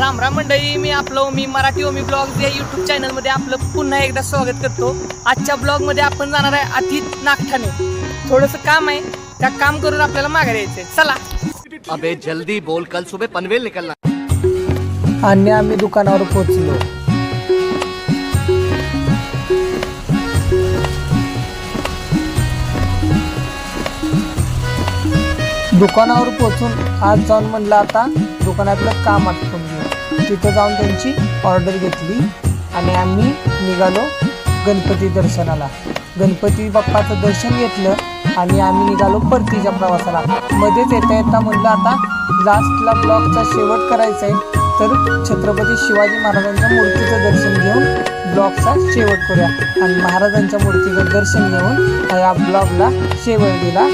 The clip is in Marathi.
राम राम मंडळी, मी मराठी ओमी ब्लॉग्स या यूट्यूब चॅनलमध्ये आपलं पुन्हा एकदा स्वागत करतो। आजच्या ब्लॉगमध्ये आपण जाणार आहे अतिथ नागठाणे। थोडंसं काम आहे, त्या काम करून आपल्याला माघारी यायचंय। चला। अबे जल्दी बोल, कल सुबह पनवेल निकलना। आणि आम्ही दुकानावर पोहोचलो। दुकानावर पोहोचून आज जाऊन म्हणलं आता दुकानातलं काम आटपून घेऊ। तिथं जाऊन त्यांची ऑर्डर घेतली आणि आम्ही निघालो गणपती दर्शनाला। गणपती बाप्पाचं दर्शन घेतलं आणि आम्ही निघालो परतीच्या प्रवासाला। मध्येच येता येता म्हणलं आता लास्टला ब्लॉगचा शेवट करायचा आहे, तर छत्रपती शिवाजी महाराजांच्या मूर्तीचं दर्शन घेऊन ब्लॉगचा शेवट करूया। आणि महाराजांच्या मूर्तीचं दर्शन घेऊन या ब्लॉगला शेवट दिला।